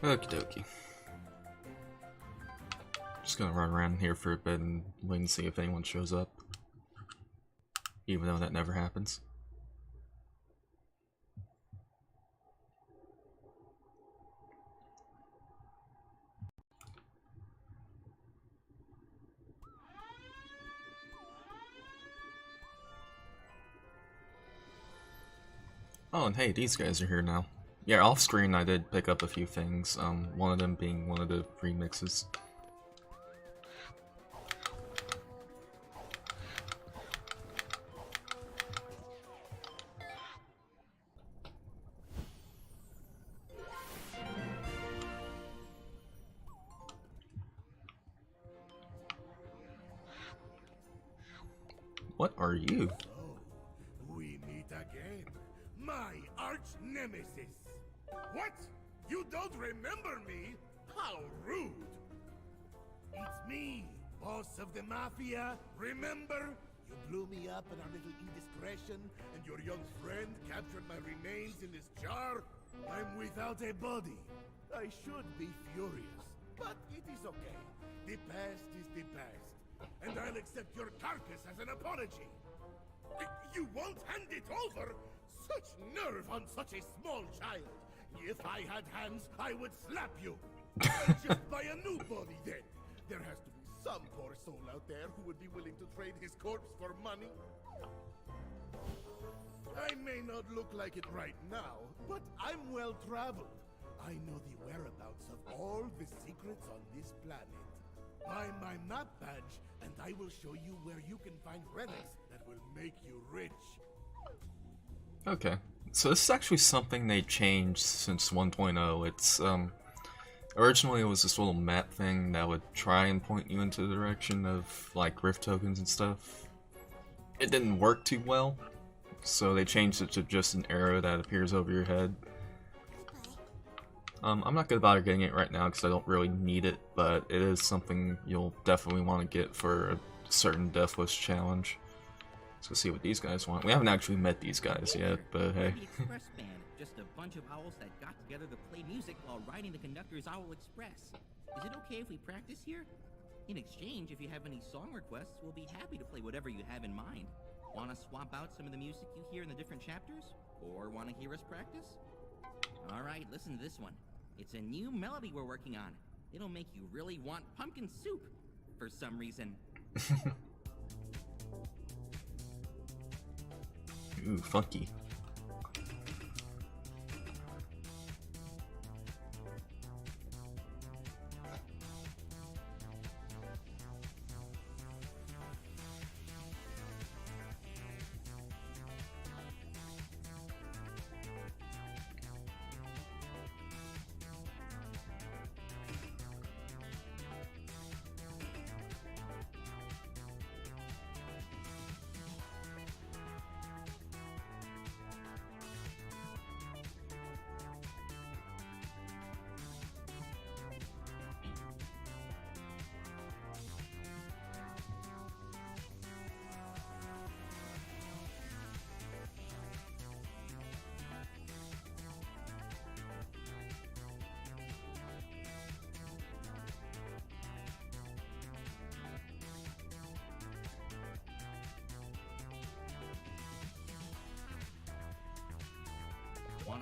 Okie dokie. Just gonna run around here for a bit and wait and see if anyone shows up. Even though that never happens. Oh, and hey, these guys are here now. Yeah, off screen I did pick up a few things, one of them being one of the remixes. What are you? So, we meet again. My arch nemesis. What? You don't remember me? How rude. It's me, boss of the mafia. Remember? You blew me up in our little indiscretion, and your young friend captured my remains in this jar. I'm without a body. I should be furious, but it is okay. The past is the past, and I'll accept your carcass as an apology. You won't hand it over? Such nerve on such a small child. If I had hands, I would slap you. I'll just buy a new body then. There has to be some poor soul out there who would be willing to trade his corpse for money. I may not look like it right now, but I'm well traveled. I know the whereabouts of all the secrets on this planet. Buy my map badge, and I will show you where you can find relics that will make you rich. Okay. So this is actually something they changed since 1.0. It's, originally it was this little map thing that would try and point you into the direction of, like, rift tokens and stuff. It didn't work too well, so they changed it to just an arrow that appears over your head. I'm not gonna bother getting it right now because I don't really need it, but it is something you'll definitely want to get for a certain Death Wish challenge. Let's go see what these guys want. We haven't actually met these guys yet, but hey. The Express Band, just a bunch of owls that got together to play music while riding the conductor's Owl Express. Is it okay if we practice here? In exchange, if you have any song requests, we'll be happy to play whatever you have in mind. Want to swap out some of the music you hear in the different chapters? Or want to hear us practice? Alright, listen to this one. It's a new melody we're working on. It'll make you really want pumpkin soup, for some reason. Ooh, funky.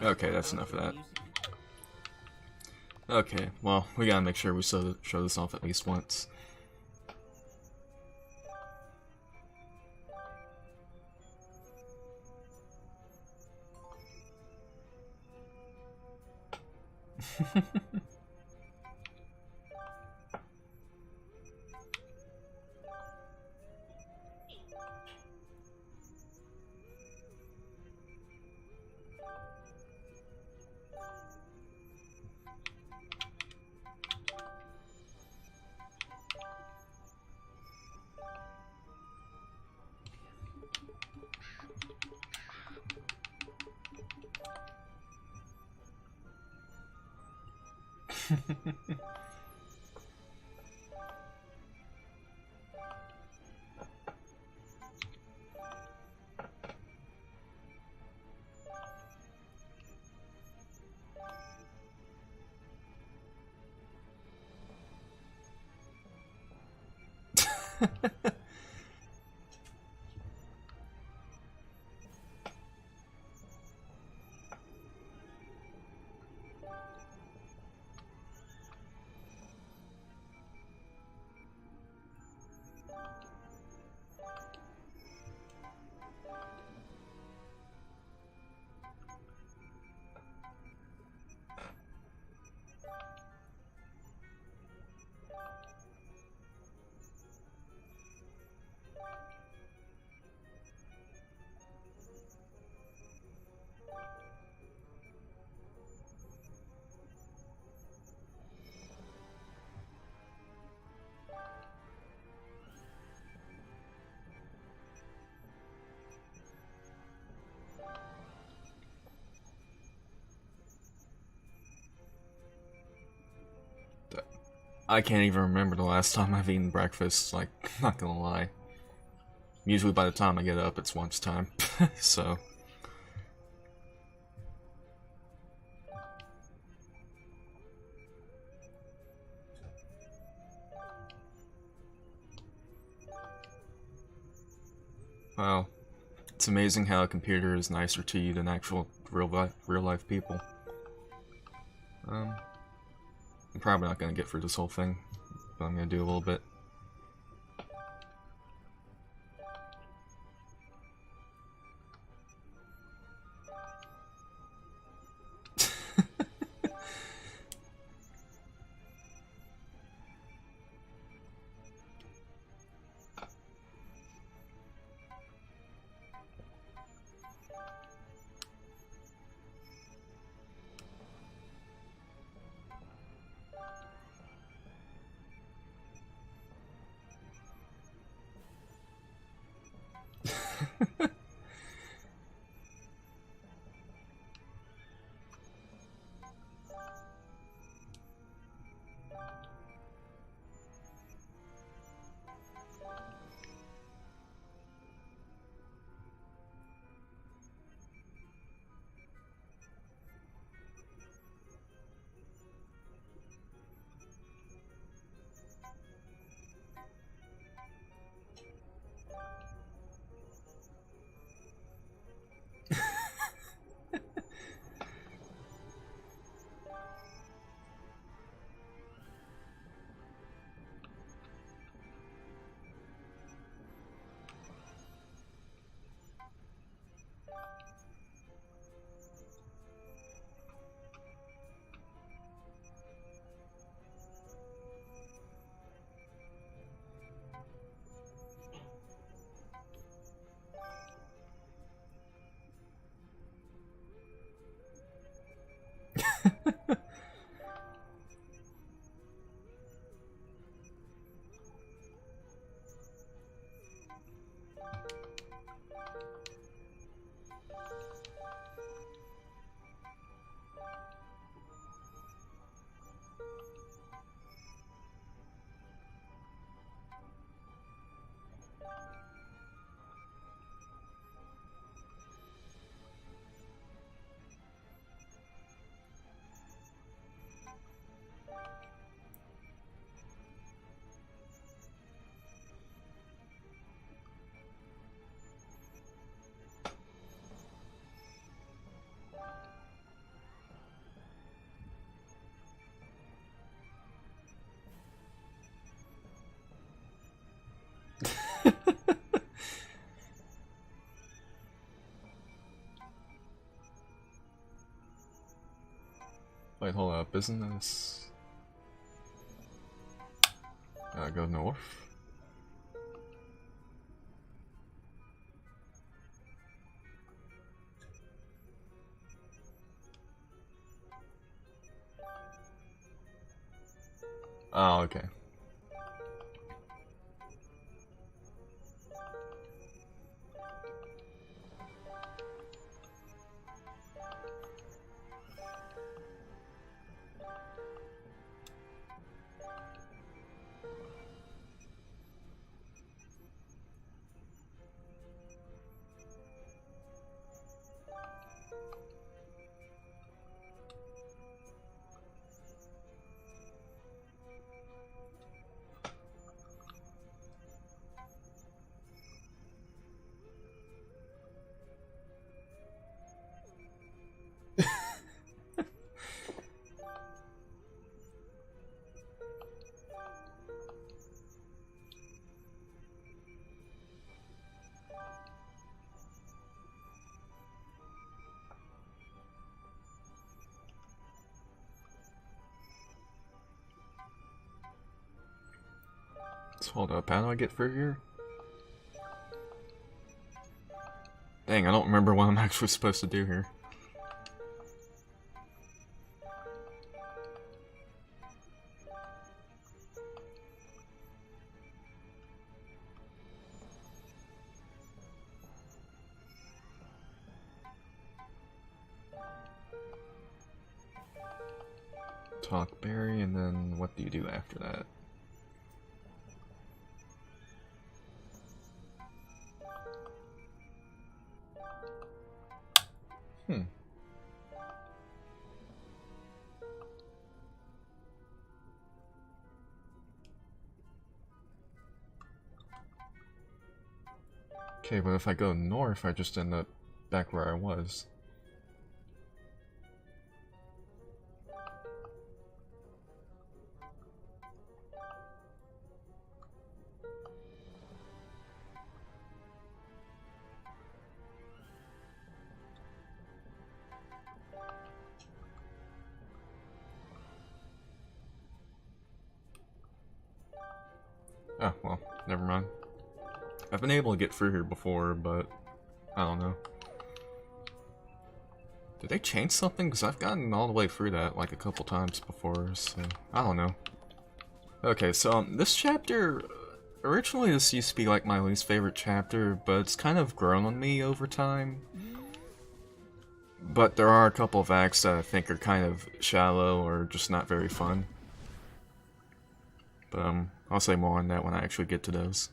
Okay, that's enough of that. Okay, well, we gotta make sure we show this off at least once. I can't even remember the last time I've eaten breakfast, like, not gonna lie. Usually by the time I get up, it's lunchtime, so... Well, it's amazing how a computer is nicer to you than actual real life people. I'm probably not gonna get through this whole thing, but I'm gonna do a little bit. Wait, hold up, isn't this... go north? Oh, okay. So hold up, how do I get through here? Dang, I don't remember what I'm actually supposed to do here. Talk Barry, and then what do you do after that? Okay, but if I go north, I just end up back where I was. Oh, well, never mind. I've been able to get through here before, but I don't know. Did they change something? Because I've gotten all the way through that like a couple times before, so I don't know. Okay, so this chapter, originally this used to be like my least favorite chapter, but it's kind of grown on me over time. But there are a couple of acts that I think are kind of shallow or just not very fun. But I'll say more on that when I actually get to those.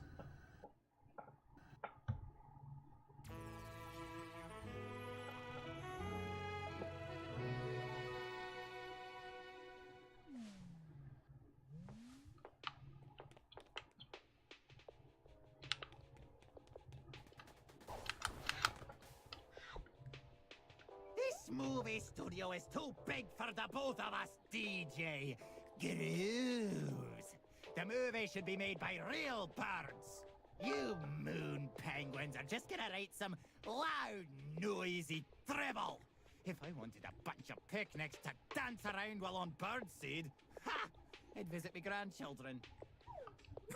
This movie studio is too big for the both of us, DJ. Grooves. The movie should be made by real birds. You moon penguins are just gonna write some loud, noisy dribble. If I wanted a bunch of picnics to dance around while on birdseed, ha! I'd visit my grandchildren.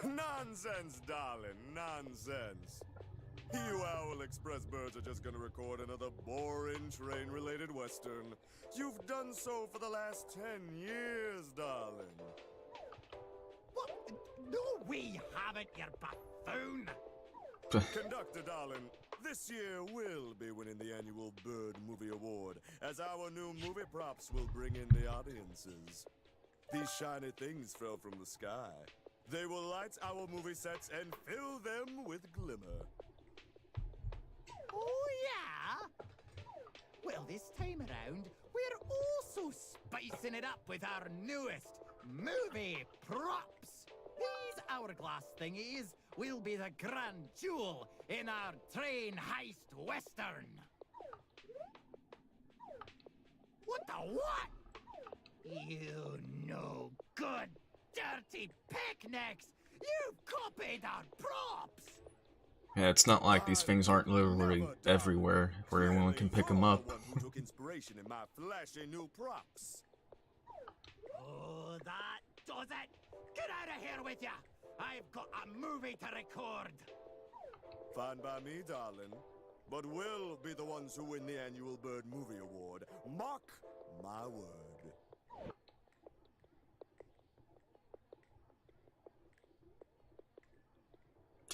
Nonsense, darling, nonsense. You Owl Express birds are just gonna record another boring train-related western. You've done so for the last 10 years, darling. What? No, we haven't, you buffoon! Conductor, darling, this year we'll be winning the annual Bird Movie Award, as our new movie props will bring in the audiences. These shiny things fell from the sky. They will light our movie sets and fill them with glimmer. Oh, yeah? Well, this time around, we're also spicing it up with our newest movie props. These hourglass thingies will be the grand jewel in our train heist western. What the what? You no good, dirty picnics! You've copied our props! Yeah, it's not like these things aren't literally everywhere where anyone can pick them up. Who took inspiration in my flashy new props? Oh, that does it! Get out of here with ya! I've got a movie to record! Fine by me, darling. But we'll be the ones who win the annual Bird Movie Award. Mark my word.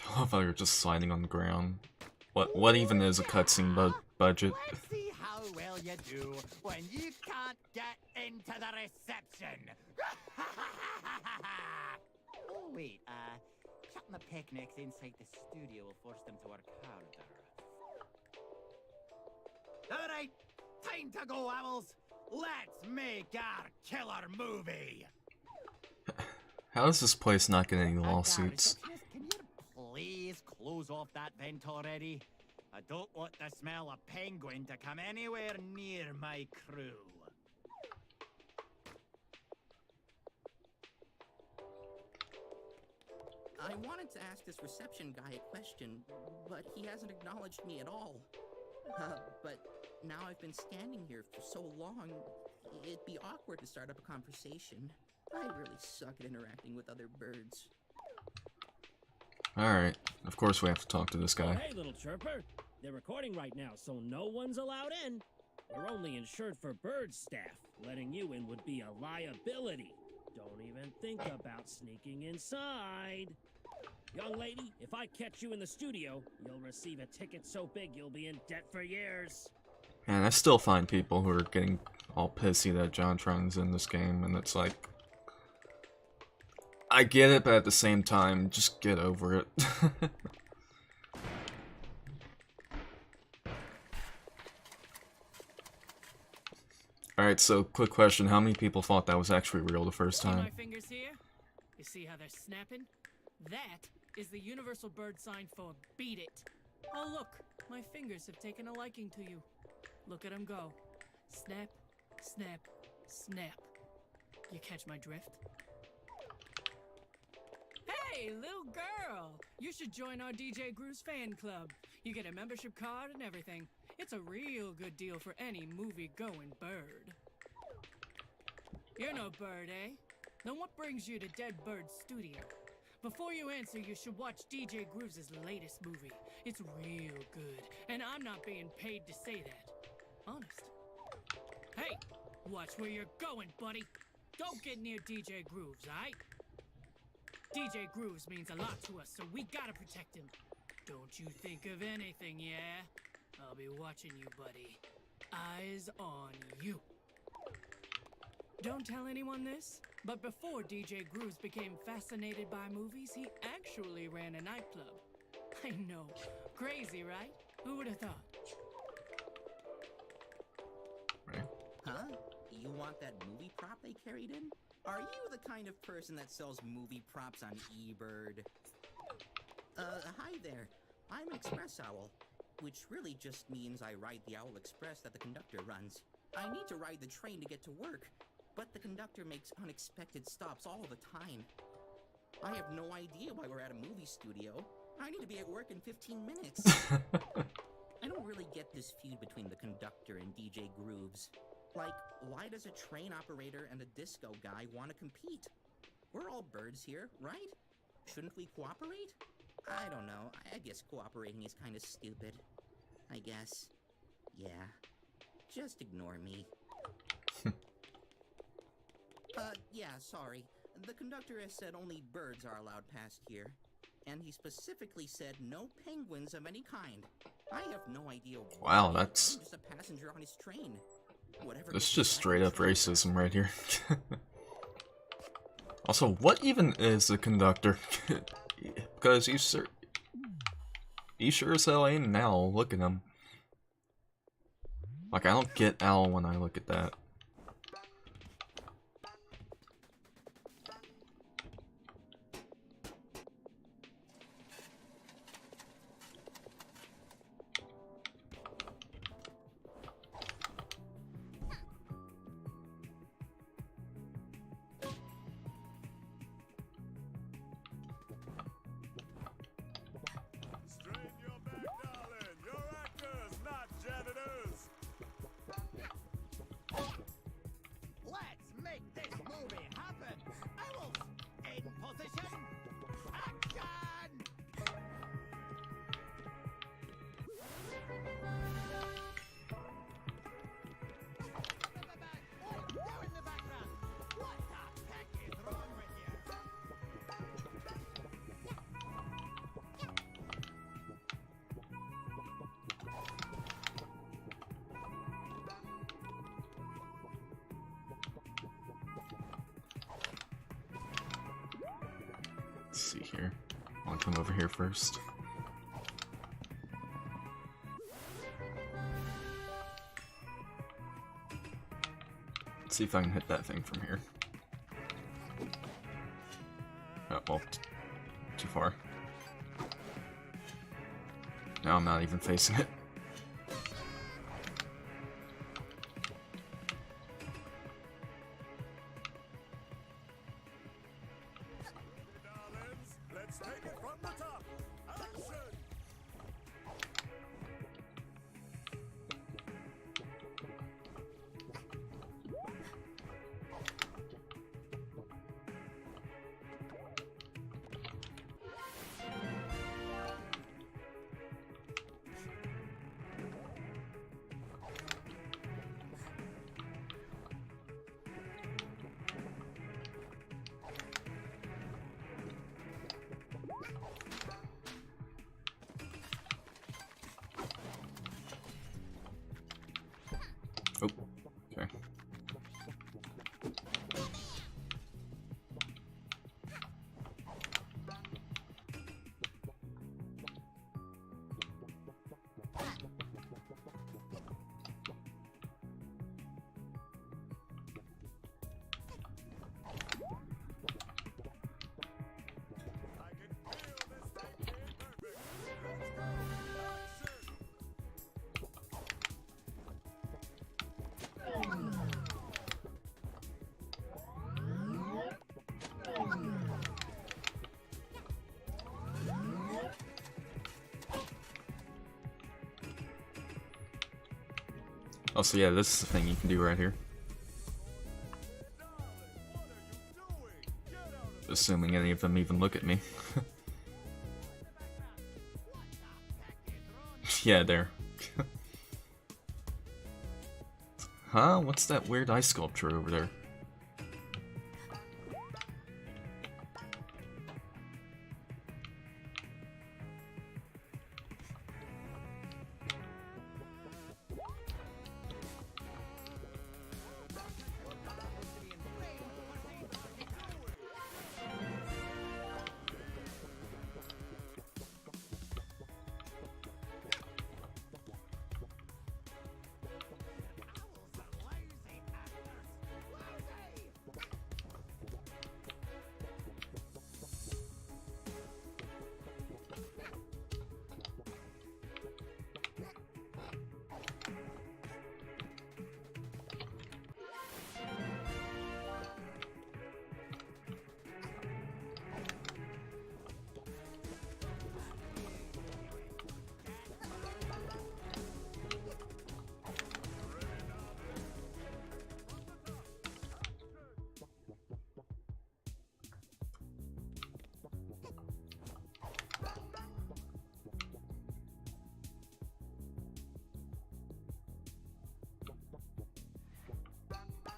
I love how you're just sliding on the ground. What even is a cutscene budget? Let's see how well you do when you can't get into the reception! Oh, wait, shutting the picnics inside the studio will force them to work harder. Alright, time to go, Owls! Let's make our killer movie! How does this place not get any lawsuits? Can you please close off that vent already? I don't want the smell of penguin to come anywhere near my crew. I wanted to ask this reception guy a question, but he hasn't acknowledged me at all. But now I've been standing here for so long, it'd be awkward to start up a conversation. I really suck at interacting with other birds. Alright, of course we have to talk to this Oh, guy. hey, little chirper. They're recording right now, so no one's allowed in. We're only insured for bird staff. Letting you in would be a liability. Don't even think about sneaking inside. Young lady, if I catch you in the studio, you'll receive a ticket so big you'll be in debt for years. And I still find people who are getting all pissy that JonTron's in this game, and it's like... I get it, but at the same time, just get over it. Alright, so quick question, how many people thought that was actually real the first See my time? fingers here? You see how they're snapping? That is the universal bird sign for beat it. Oh look, my fingers have taken a liking to you. Look at them go. Snap, snap, snap. You catch my drift? Hey, little girl! You should join our DJ Groove's fan club. You get a membership card and everything. It's a real good deal for any movie-going bird. You're no bird, eh? Then what brings you to Dead Bird Studio? Before you answer, you should watch DJ Grooves' latest movie. It's real good, and I'm not being paid to say that. Honest. Hey, watch where you're going, buddy. Don't get near DJ Grooves, aight? DJ Grooves means a lot to us, so we gotta protect him. Don't you think of anything, yeah? I'll be watching you, buddy. Eyes on you. Don't tell anyone this, but before DJ Grooves became fascinated by movies, he actually ran a nightclub. I know. Crazy, right? Who would have thought? Right. Huh? You want that movie prop they carried in? Are you the kind of person that sells movie props on eBird? Hi there. I'm an express owl, which really just means I ride the Owl Express that the conductor runs. I need to ride the train to get to work, but the conductor makes unexpected stops all the time. I have no idea why we're at a movie studio. I need to be at work in 15 minutes. I don't really get this feud between the conductor and DJ Grooves. Like, why does a train operator and a disco guy want to compete? We're all birds here, right? Shouldn't we cooperate? I don't know. I guess cooperating is kind of stupid. I guess. Yeah. Just ignore me. Yeah, sorry. The conductor has said only birds are allowed past here. And he specifically said no penguins of any kind. I have no idea why. Wow, that's... I'm just a passenger on his train. Whatever. This is just straight up racism right here. Also, what even is a conductor? Because he sure as hell ain't an owl. Look at him. Like, I don't get owl when I look at that. Strain your back, darling. You're actors, not janitors. Let's make this movie happen. Owls in position. Action! Oh, you in the background. What the heck is wrong with you? Let's see here. I'll come over here first. Let's see if I can hit that thing from here. Oh, well, too far. Now I'm not even facing it. Darlings, let's take it from the top. Action! Oh, so yeah, this is the thing you can do right here. Assuming any of them even look at me. Yeah, there. Huh? What's that weird ice sculpture over there?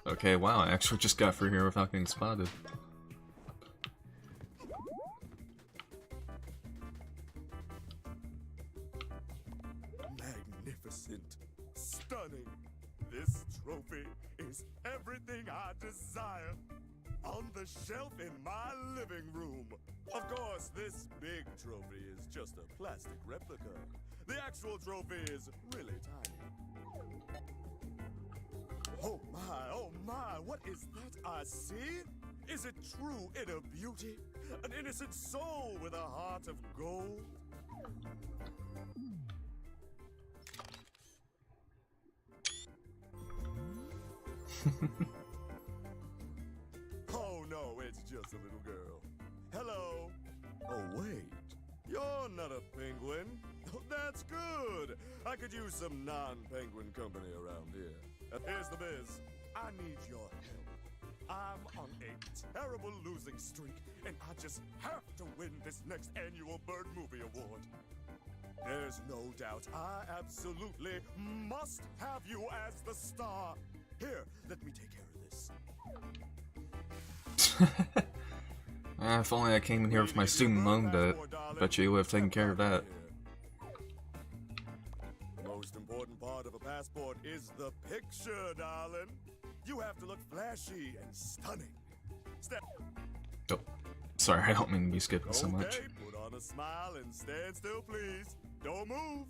Okay, wow, I actually just got through here without getting spotted. Magnificent. Stunning. This trophy is everything I desire. On the shelf in my living room. Of course, this big trophy is just a plastic replica. The actual trophy is really tiny. Oh my, what is that I see? Is it true inner beauty? An innocent soul with a heart of gold? Oh no, it's just a little girl. Hello. Oh wait, you're not a penguin. Oh, that's good. I could use some non-penguin company around here. Here's the biz. I need your help. I'm on a terrible losing streak, and I just have to win this next annual Bird Movie Award. There's no doubt I absolutely must have you as the star. Here, let me take care of this. If only I came in here with my student loan debt. Bet you would have taken care of that. The most important part of a passport is the picture, darling. You have to look flashy and stunning. Step. Oh, sorry, I don't mean to be skipping so much. Okay, put on a smile and stand still, please. Don't move.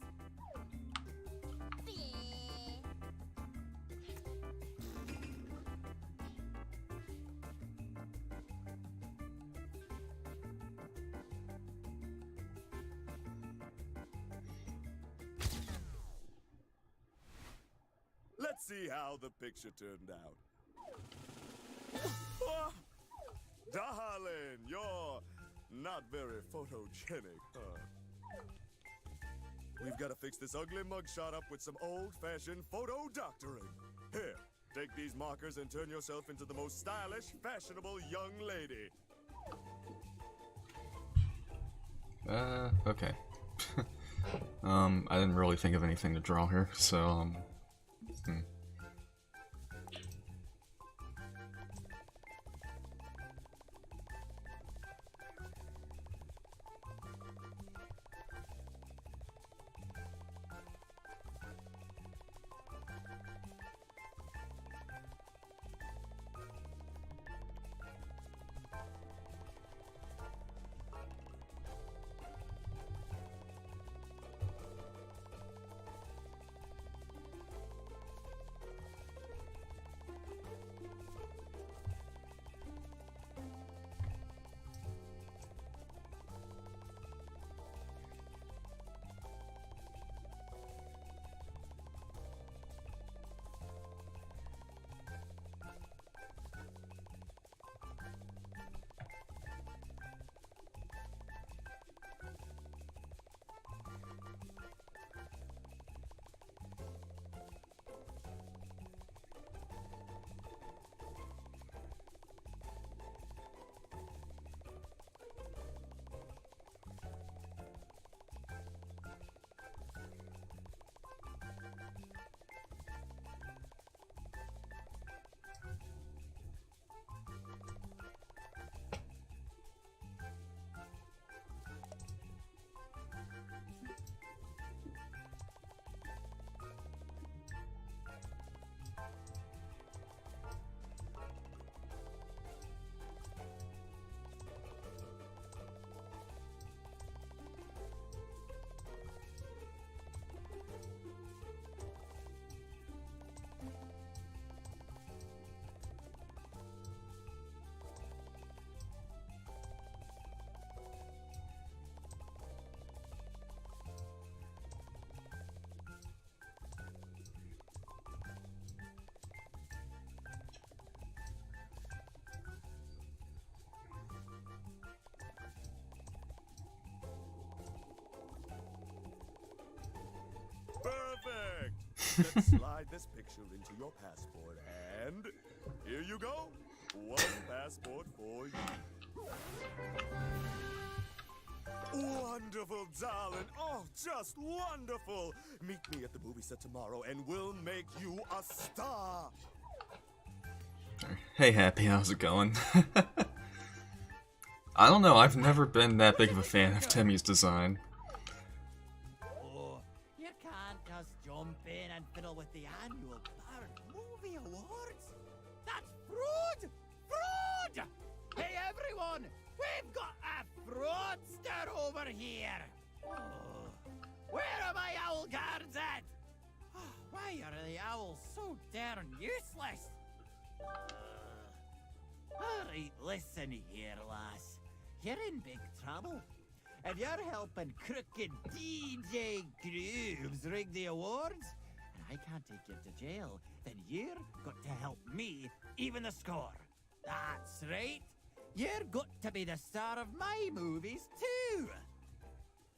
Let's see how the picture turned out. Oh, darling, you're not very photogenic, huh? We've got to fix this ugly mugshot up with some old-fashioned photo doctoring. Here, take these markers and turn yourself into the most stylish, fashionable young lady. Okay. I didn't really think of anything to draw here, so, Let's slide this picture into your passport, and here you go. One passport for you. Wonderful, darling. Oh, just wonderful. Meet me at the movie set tomorrow, and we'll make you a star. Hey, Happy, how's it going? I don't know, I've never been that big of a fan of Timmy's design. Oh, you can't just jump in and fiddle with the annual Bird Movie Awards. That's fraud! Fraud! Hey, everyone! We've got a fraudster over here! Oh, where are my owl guards at? Oh, why are the owls so darn useless? Alright, listen here, lass. You're in big trouble. If you're helping crooked DJ Grooves rig the awards, and I can't take you to jail, then you're got to help me even the score. That's right. You're got to be the star of my movies, too.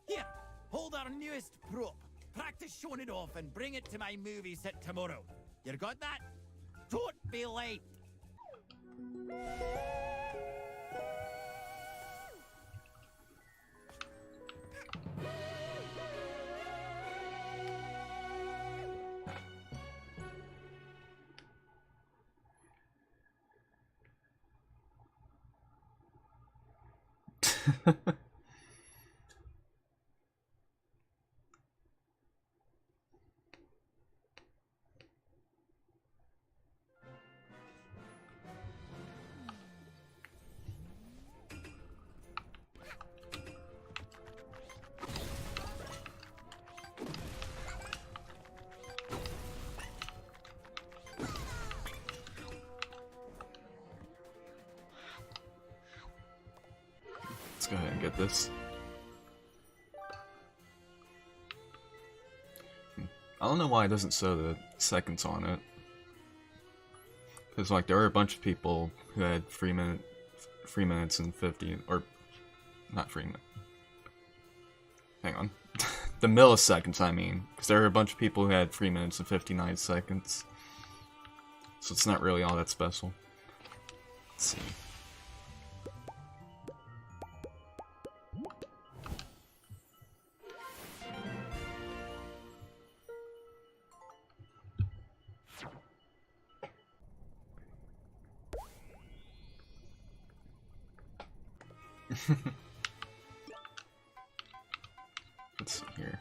Here, hold our newest prop. Practice showing it off and bring it to my movie set tomorrow. You got that? Don't be late. Let's go ahead and get this. I don't know why it doesn't show the seconds on it. Because, like, there were a bunch of people who had 3 minutes and 50, or, not 3 minutes. Hang on. The milliseconds, I mean. Because there were a bunch of people who had 3 minutes and 59 seconds. So it's not really all that special. Let's see. Let's see here.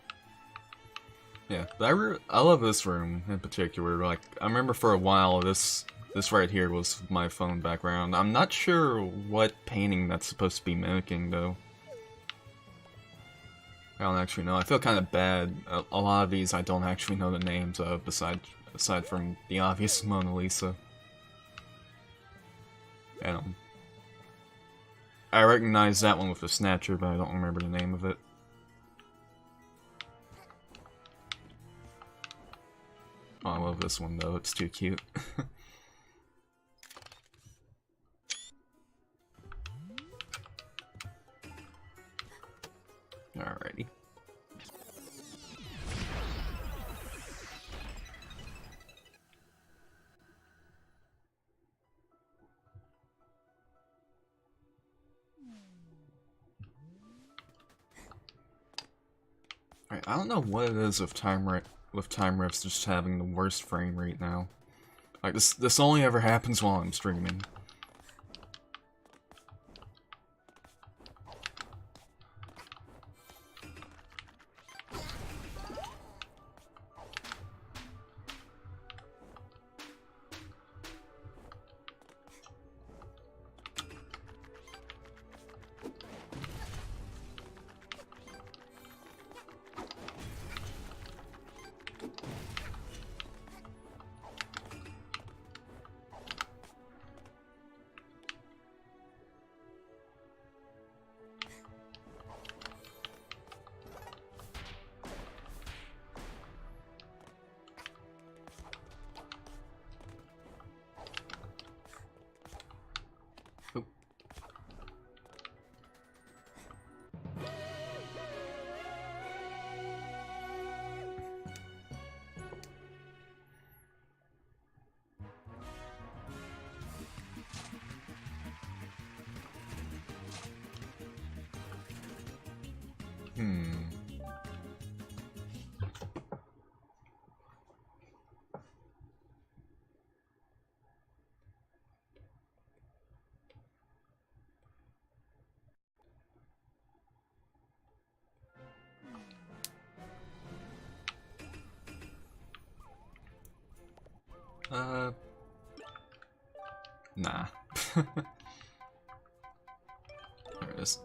Yeah, but I love this room in particular. Like, I remember for a while this right here was my phone background. I'm not sure what painting that's supposed to be mimicking though. I don't actually know. I feel kind of bad. A lot of these I don't actually know the names of, aside from the obvious Mona Lisa. And I recognize that one with the Snatcher, but I don't remember the name of it. Oh, I love this one though, it's too cute. Alrighty. Alright, I don't know what it is with time rifts just having the worst frame rate now. Like, this only ever happens while I'm streaming. Nah. There it is.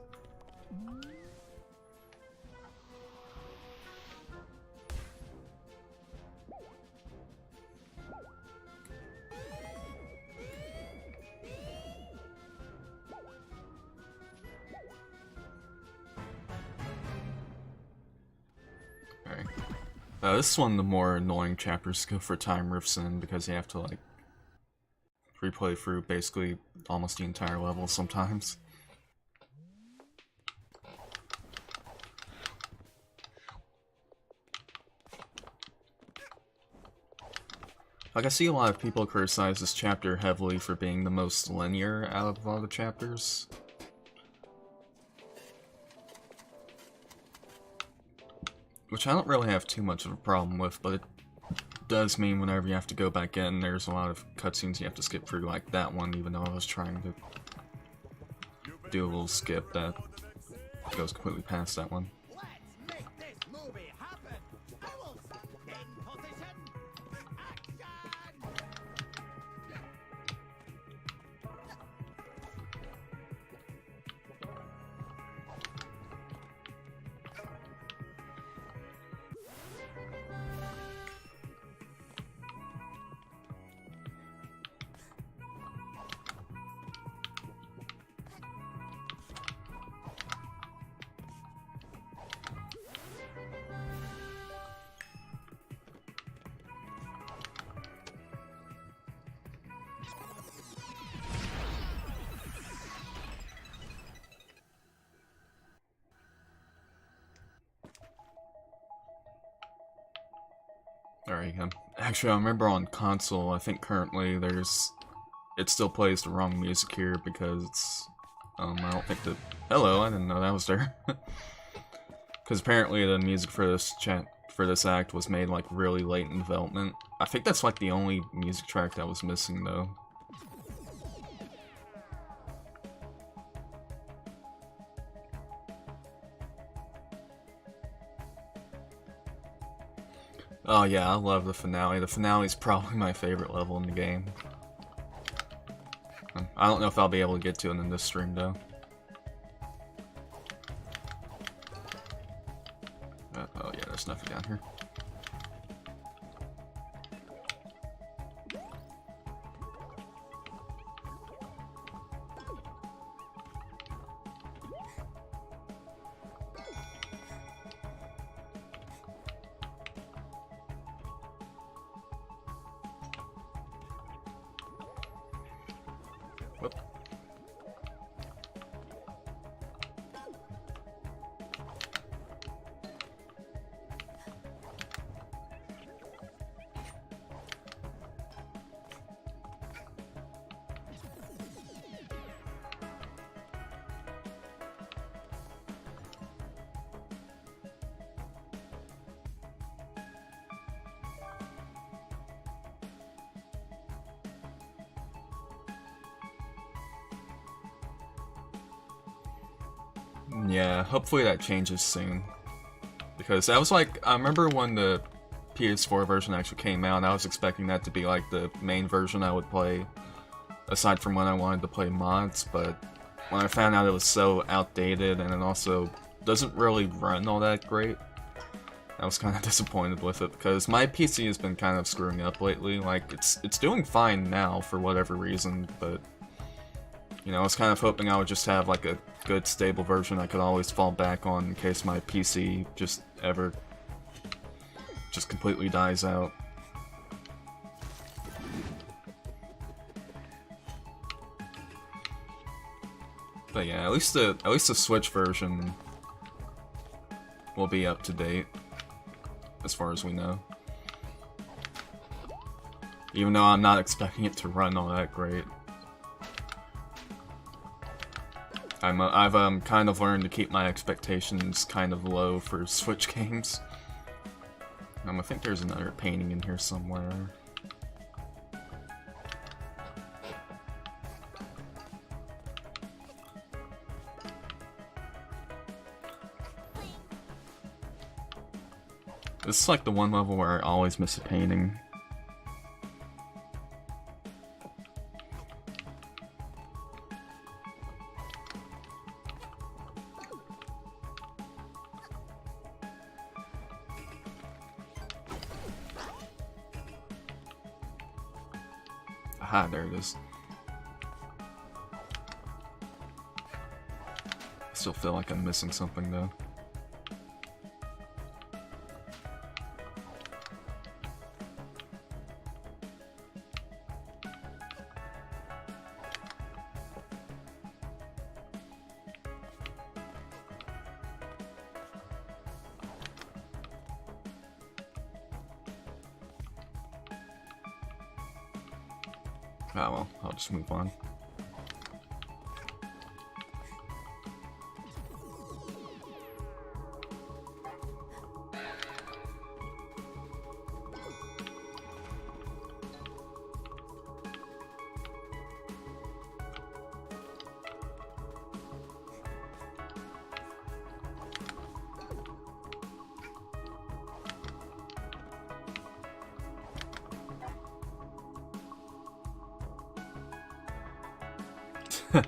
Alright. This is one of the more annoying chapters to go for time rifts in because you have to like replay through basically almost the entire level sometimes. Like, I see a lot of people criticize this chapter heavily for being the most linear out of all the chapters. Which I don't really have too much of a problem with, but it does mean whenever you have to go back in, there's a lot of cutscenes you have to skip through, like that one, even though I was trying to do a little skip that goes completely past that one. Let's make this movie happen. Owls in position. Action! Alright, actually I remember on console, I think currently it still plays the wrong music here because it's, I don't think that, hello, I didn't know that was there. Because apparently the music for this act was made like really late in development. I think that's like the only music track that was missing though. Oh yeah, I love the finale. The finale is probably my favorite level in the game. I don't know if I'll be able to get to it in this stream though. Oh yeah, there's nothing down here. Whoop. Yeah, hopefully that changes soon. Because that was like, I remember when the PS4 version actually came out, I was expecting that to be like the main version I would play, aside from when I wanted to play mods, but when I found out it was so outdated and it also doesn't really run all that great, I was kind of disappointed with it, because my PC has been kind of screwing up lately. Like, it's doing fine now for whatever reason, but you know, I was kind of hoping I would just have like a good stable version I could always fall back on in case my PC just completely dies out. But yeah, at least the Switch version will be up to date, as far as we know. Even though I'm not expecting it to run all that great. I've kind of learned to keep my expectations kind of low for Switch games. I think there's another painting in here somewhere. This is like the one level where I always miss a painting. Aha, there it is. I still feel like I'm missing something though. Ah well, I'll just move on.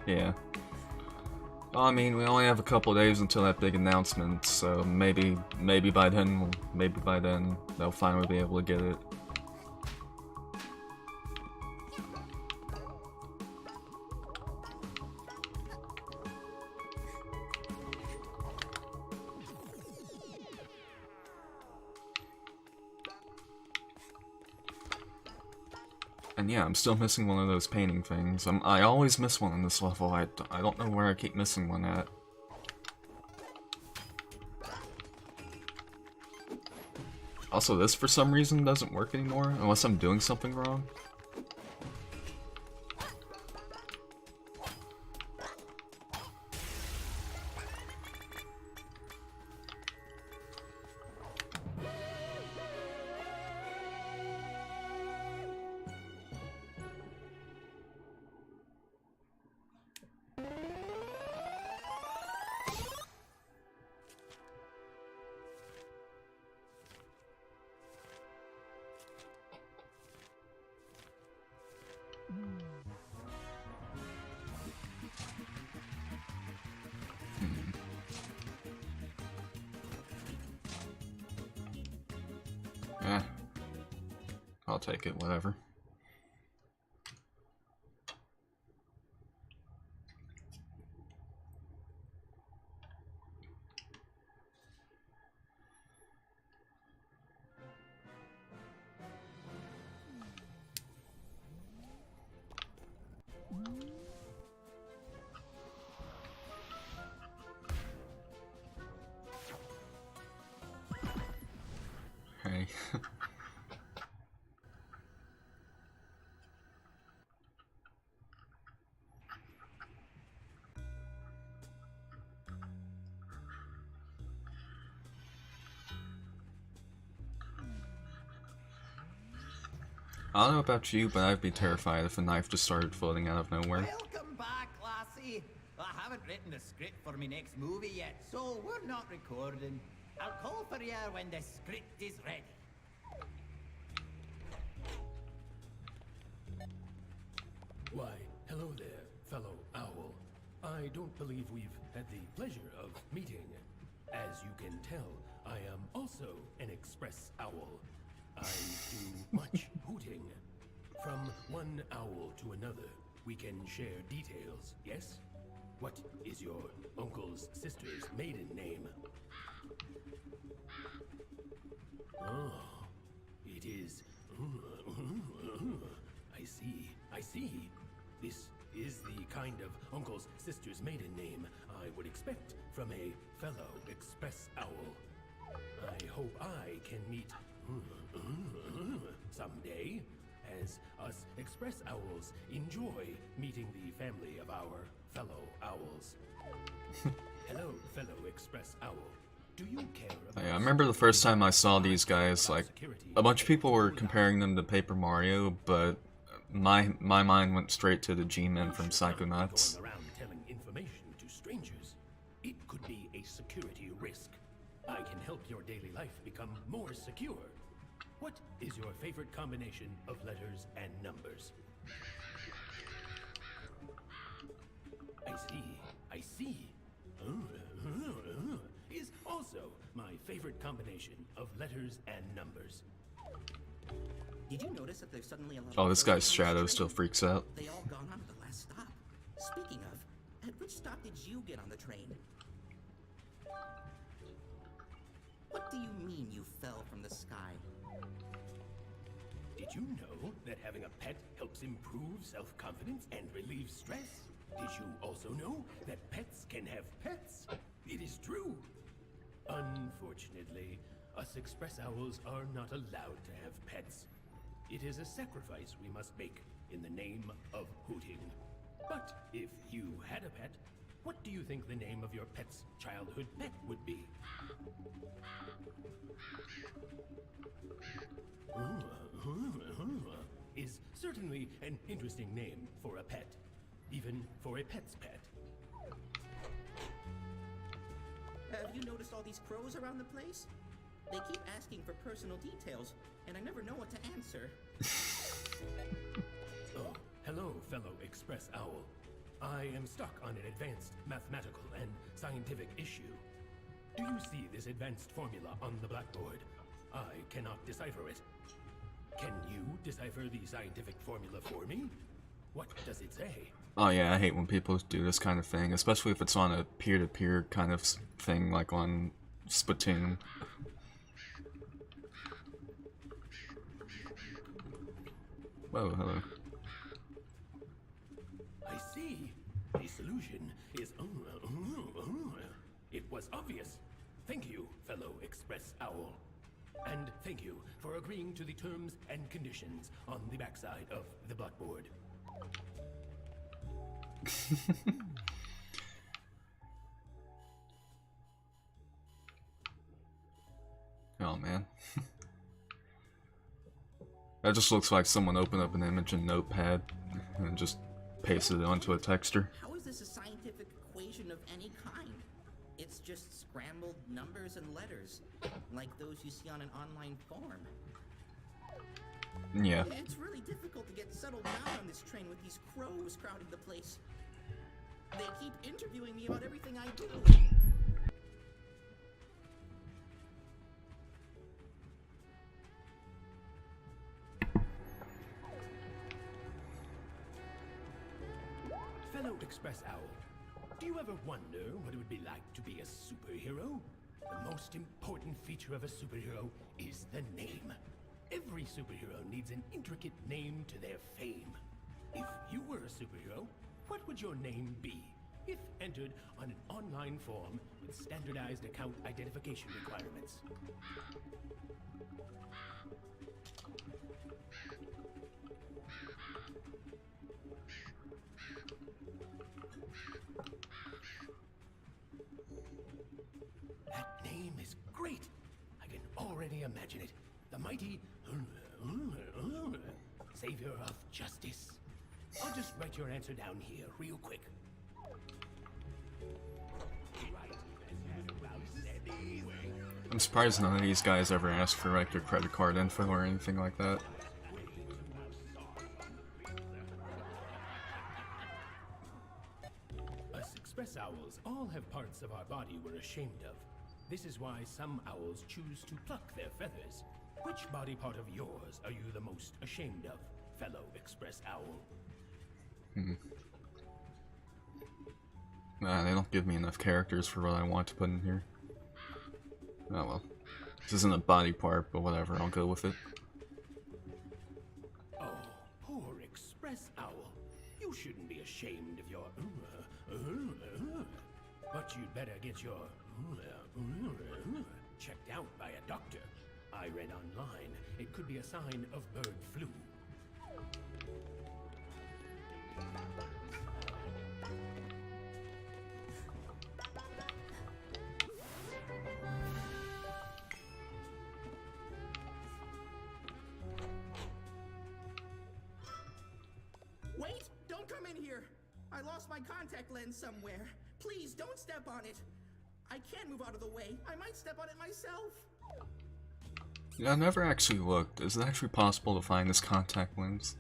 Yeah. Well, I mean, we only have a couple days until that big announcement, so maybe by then they'll finally be able to get it. And yeah, I'm still missing one of those painting things. I always miss one in this level. I don't know where I keep missing one at. Also, this for some reason doesn't work anymore, unless I'm doing something wrong. Eh. I'll take it, whatever. Hey. I don't know about you, but I'd be terrified if a knife just started floating out of nowhere. Welcome back, lassie. I haven't written the script for my next movie yet, so we're not recording. I'll call for you when the script is ready. Why, hello there, fellow owl. I don't believe we've had the pleasure of meeting. As you can tell, I am also an express owl. I do much hooting. From one owl to another, we can share details, yes? What is your uncle's sister's maiden name? Oh, it is... I see. This is the kind of uncle's sister's maiden name I would expect from a fellow express owl. I hope I can meet someday says us Express Owls enjoy meeting the family of our fellow owls. Hello, fellow Express Owl. Do you care about... Yeah, I remember the first time I saw these guys, like, a bunch of people were comparing them to Paper Mario, but my mind went straight to the G-Men from Psychonauts. Going around telling information to strangers. It could be a security risk. I can help your daily life become more secure. What is your favorite combination of letters and numbers? I see. Is also my favorite combination of letters and numbers. Did you notice that there's suddenly a lot Oh, of this crows guy's on shadow this still train? freaks out. They all gone on to the last stop. Speaking of, at which stop did you get on the train? What do you mean you fell from the sky? Did you know that having a pet helps improve self-confidence and relieve stress? Did you also know that pets can have pets? It is true. Unfortunately, us Express Owls are not allowed to have pets. It is a sacrifice we must make in the name of hooting. But if you had a pet, what do you think the name of your pet's childhood pet would be? Is certainly an interesting name for a pet, even for a pet's pet. Have you noticed all these crows around the place? They keep asking for personal details, and I never know what to answer. Oh, hello, fellow Express Owl. I am stuck on an advanced mathematical and scientific issue. Do you see this advanced formula on the blackboard? I cannot decipher it. Can you decipher the scientific formula for me? What does it say? Oh yeah, I hate when people do this kind of thing, especially if it's on a peer-to-peer kind of thing, like on Splatoon. Whoa, hello. I see. The solution is... It was obvious. Thank you, fellow Express Owl. And thank you for agreeing to the terms and conditions on the backside of the blackboard. Oh man. That just looks like someone opened up an image in Notepad and just pasted it onto a texture. How is this a scientific equation of any kind? It's just scrambled numbers and letters, like those you see on an online form. Yeah. It's really difficult to get settled down on this train with these crows crowding the place. They keep interviewing me about everything I do. Fellow Express Owl, do you ever wonder what it would be like to be a superhero? The most important feature of a superhero is the name. Every superhero needs an intricate name to their fame. If you were a superhero, what would your name be? If entered on an online form with standardized account identification requirements. That name is great. I can already imagine it. The mighty Savior of Justice. I'll just write your answer down here real quick. I'm surprised none of these guys ever asked for like their credit card info or anything like that. Us Express Owls all have parts of our body we're ashamed of. This is why some owls choose to pluck their feathers. Which body part of yours are you the most ashamed of, fellow Express Owl? Nah, they don't give me enough characters for what I want to put in here. Oh well. This isn't a body part, but whatever, I'll go with it. Oh, poor Express Owl. You shouldn't be ashamed of your... But you'd better get your... checked out by a doctor. I read online it could be a sign of bird flu. Wait! Don't come in here! I lost my contact lens somewhere. Please, don't step on it. I can't move out of the way. I might step on it myself. Yeah, I never actually looked. Is it actually possible to find this contact lens?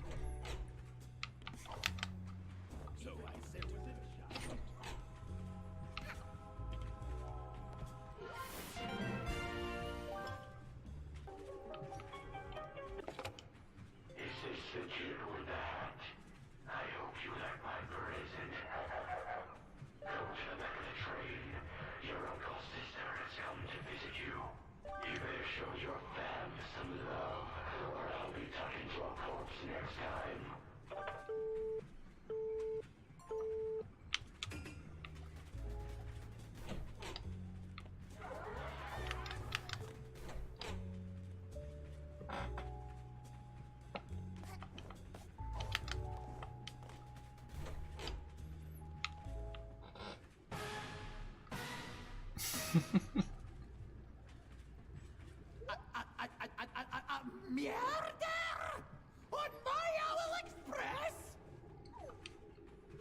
Murder? On my Owl Express?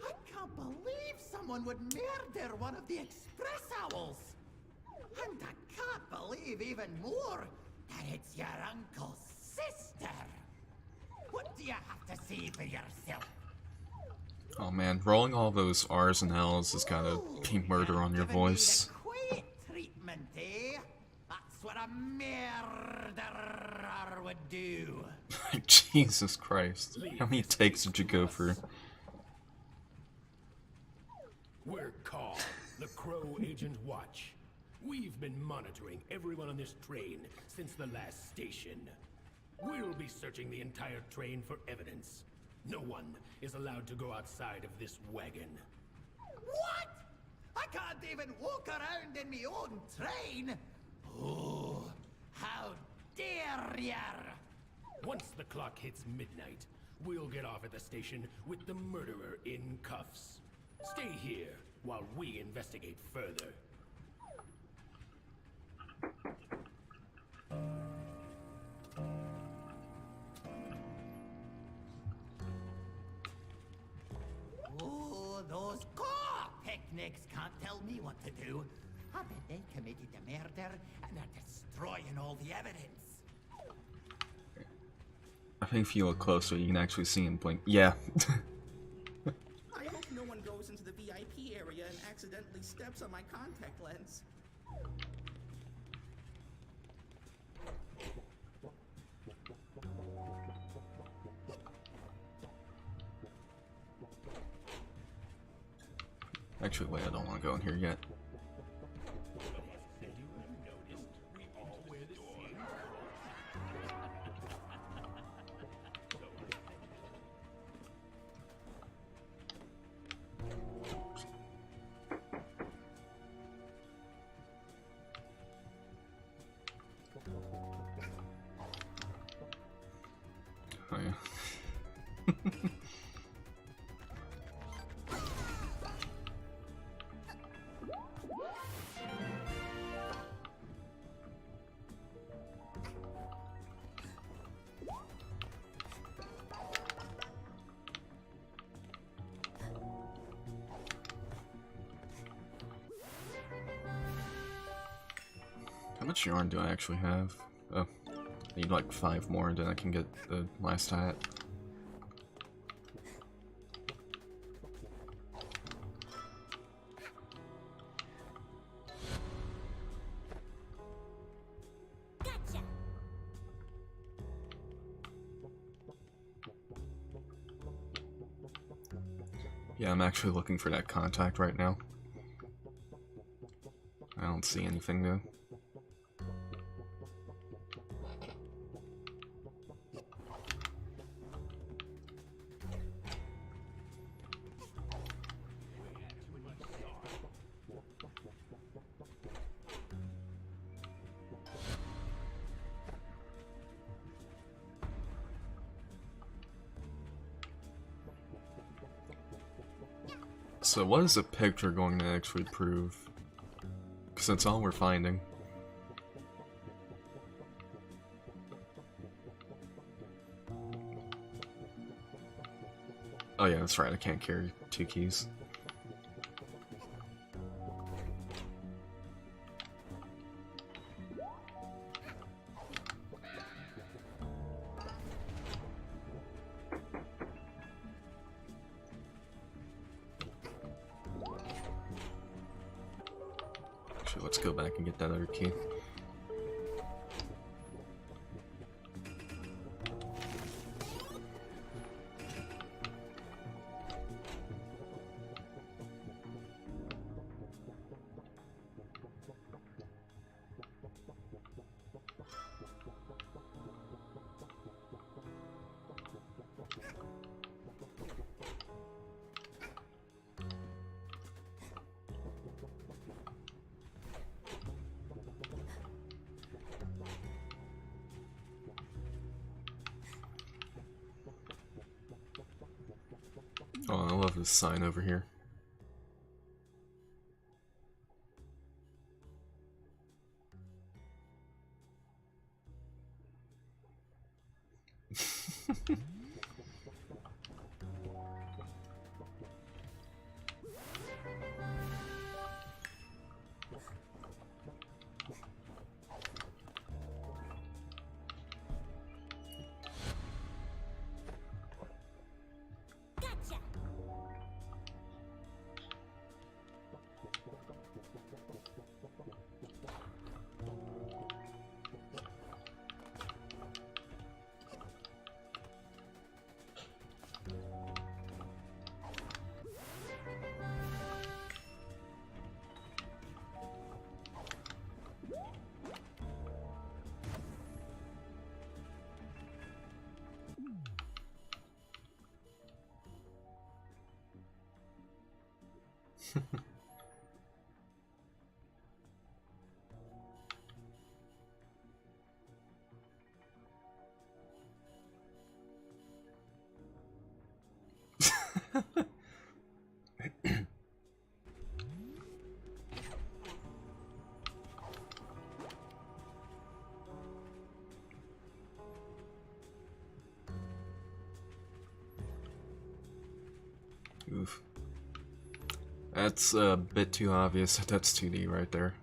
I can't believe someone would murder one of the Express Owls. And I can't believe even more that it's your uncle's sister. What do you have to see for yourself? Oh man, rolling all those R's and L's has gotta be murder on your Giving me voice. the quiet treatment, eh? That's what a murderer would do. Jesus Christ. How many takes did you go for? We're called the Crow Agent Watch. We've been monitoring everyone on this train since the last station. We'll be searching the entire train for evidence. No one is allowed to go outside of this wagon. What? I can't even walk around in my own train? Oh, how dare ya! Once the clock hits midnight, we'll get off at the station with the murderer in cuffs. Stay here while we investigate further. Oh, those picnics can't tell me what to do. I bet they committed the murder and are destroying all the evidence. I think if you look closer, you can actually see him blink. Yeah. I hope no one goes into the VIP area and accidentally steps on my contact lens. Actually, wait, I don't want to go in here yet. Oh yeah. How much yarn do I actually have? Oh, I need like 5 more and then I can get the last hat. Yeah, I'm actually looking for that contact right now. I don't see anything though. So what is a picture going to actually prove? Because that's all we're finding. Oh yeah, that's right, I can't carry 2 keys. Actually, let's go back and get that other key. Oh, I love this sign over here. Oof. That's a bit too obvious. That's 2D right there.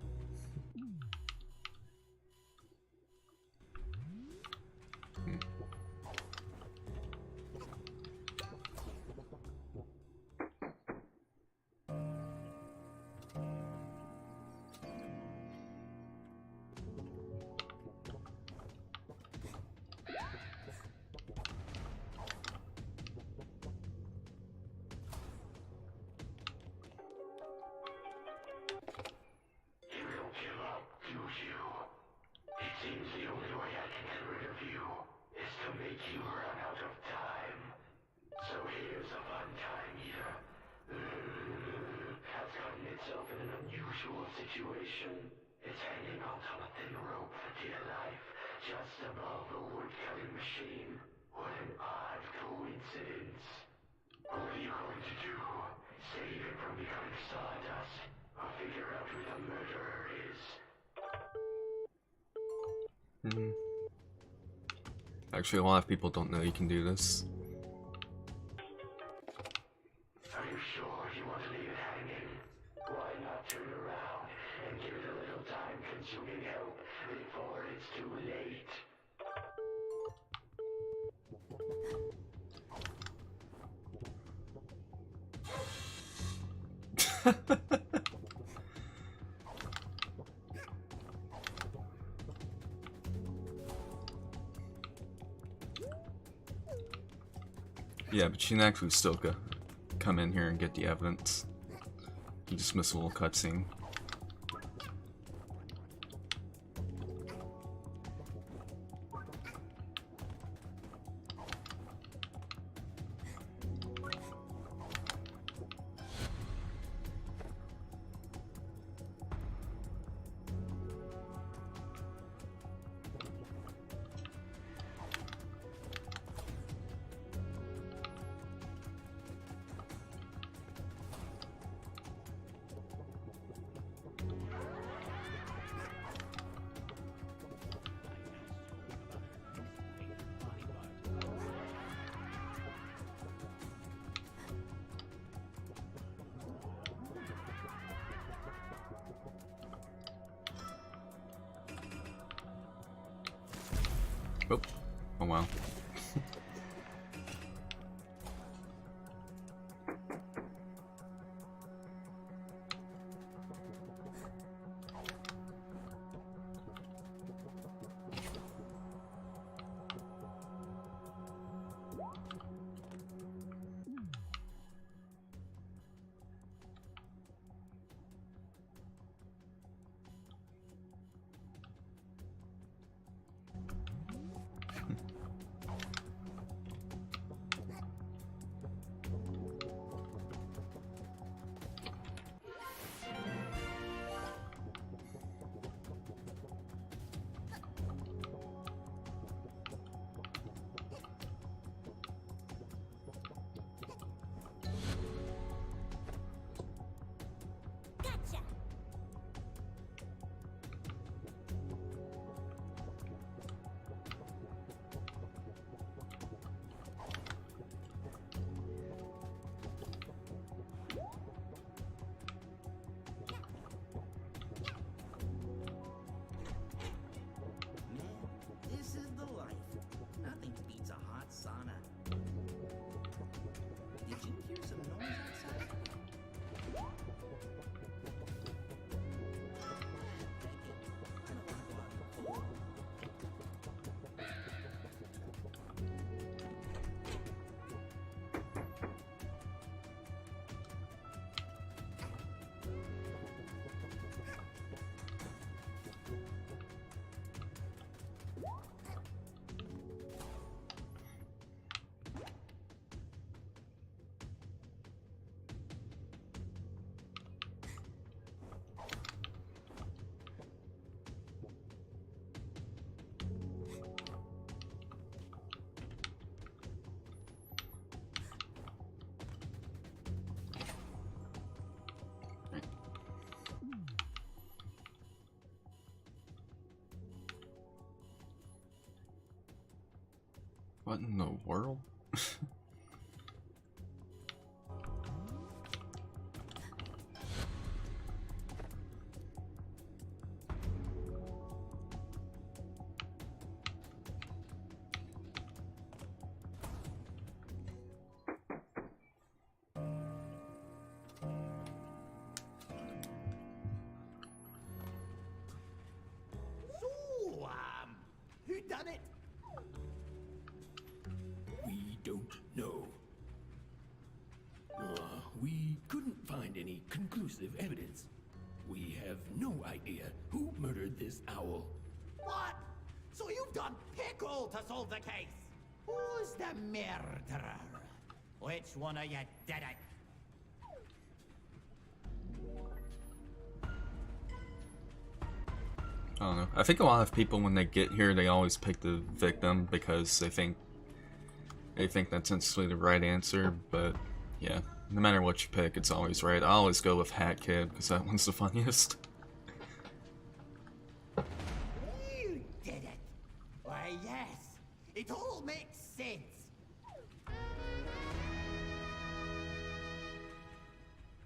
Actually, a lot of people don't know you can do this. Are you sure you want to leave it hanging? Why not turn around and give it a little time-consuming help before it's too late? Yeah, but you can actually still come in here and get the evidence. You just miss a little cutscene. Oh, oh wow. This is the life. Nothing beats a hot sauna. Did you hear some noise outside? I don't want to go out in the cold. What in the world? So, who done it? We don't know. We couldn't find any conclusive evidence. We have no idea who murdered this owl. What? So you've done pickle to solve the case? Who's the murderer? Which one of you did it? I don't know. I think a lot of people, when they get here, they always pick the victim because they think that's instantly the right answer. But yeah, no matter what you pick, it's always right. I always go with Hat Kid because that one's the funniest. You did it. Why, yes. It all makes sense.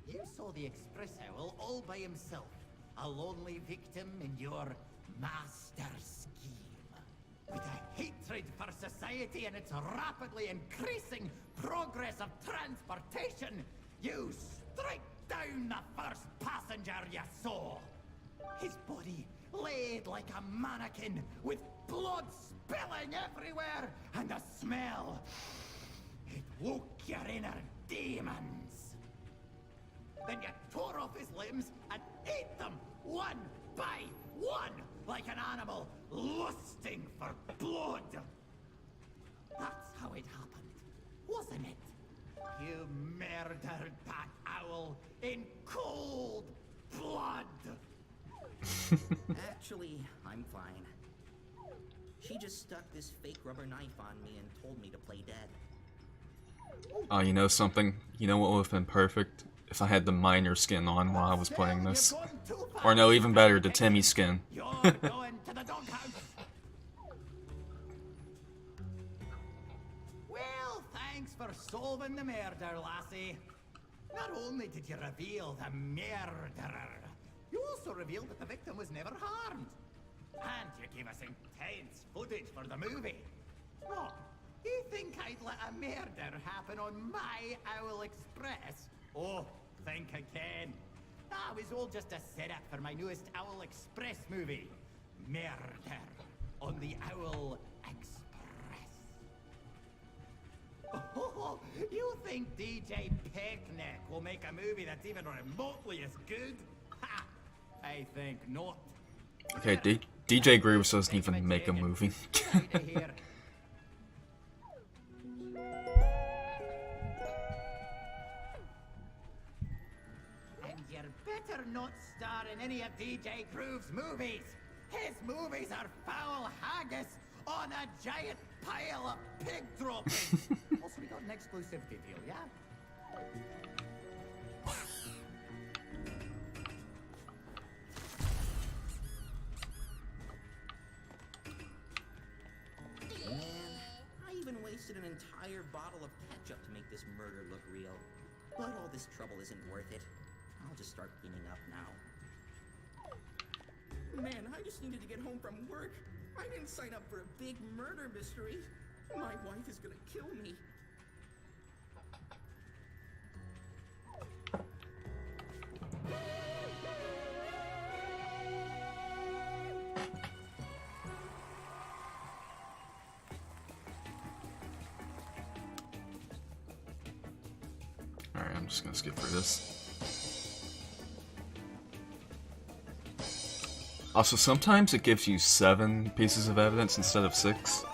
You saw the Express Owl all by himself. A lonely victim in your master scheme. With a hatred for society and its rapidly increasing progress of transportation, you strike down the first passenger you saw. His body laid like a mannequin, with blood spilling everywhere, and the smell. It woke your inner demons. Then you tore off his limbs and ate them one by one, like an animal lusting for blood. That's how it happened, wasn't it? You murdered that owl in cold blood. Actually, I'm fine. She just stuck this fake rubber knife on me and told me to play dead. Oh, you know something? You know what would have been perfect? If I had the Miner skin on while I was playing this. Or no, even better, the Timmy skin. You're going to the doghouse. Well, thanks for solving the murder, lassie. Not only did you reveal the murderer, you also revealed that the victim was never harmed. And you gave us intense footage for the movie. What? You think I'd let a murder happen on my Owl Express? Oh, think again. That was all just a setup for my newest Owl Express movie. Murder on the Owl Express. Oh, you think DJ Picnic will make a movie that's even remotely as good? Ha! I think not. Okay, DJ Grooves doesn't even make a movie. Out of here. And you better not star in any of DJ Groove's movies. His movies are foul haggis on a giant pile of pig droppings. Also, we got an exclusivity deal, yeah? Man, I even wasted an entire bottle of ketchup to make this murder look real. But all this trouble isn't worth it. I'll just start cleaning up now. Man, I just needed to get home from work. I didn't sign up for a big murder mystery. My wife is gonna kill me. Alright, I'm just gonna skip through this. Also, sometimes it gives you 7 pieces of evidence instead of 6.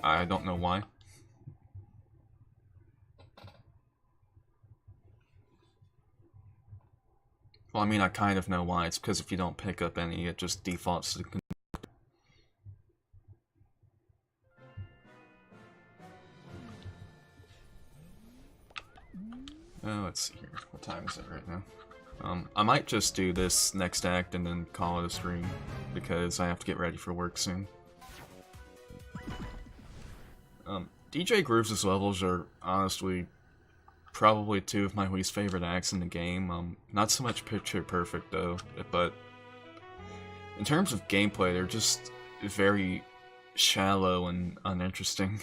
I don't know why. Well, I mean, I kind of know why. It's because if you don't pick up any, it just defaults to the... Oh, let's see here. What time is it right now? I might just do this next act and then call it a stream, because I have to get ready for work soon. DJ Grooves' levels are honestly probably 2 of my least favorite acts in the game. Not so much picture perfect though, but in terms of gameplay, they're just very shallow and uninteresting.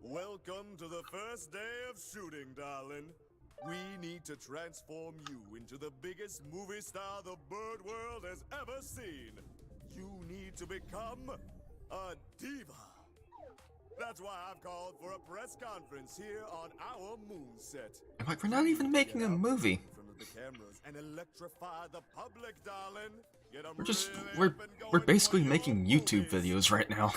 Welcome to the first day of shooting, darling. We need to transform you into the biggest movie star the bird world has ever seen. You need to become a diva. That's why I've called for a press conference here on our moon set. I'm like, we're not even making a movie. In front of the cameras and electrify the public, darling. Get 'em We're just really up and we're going basically for your making YouTube movies. videos right now.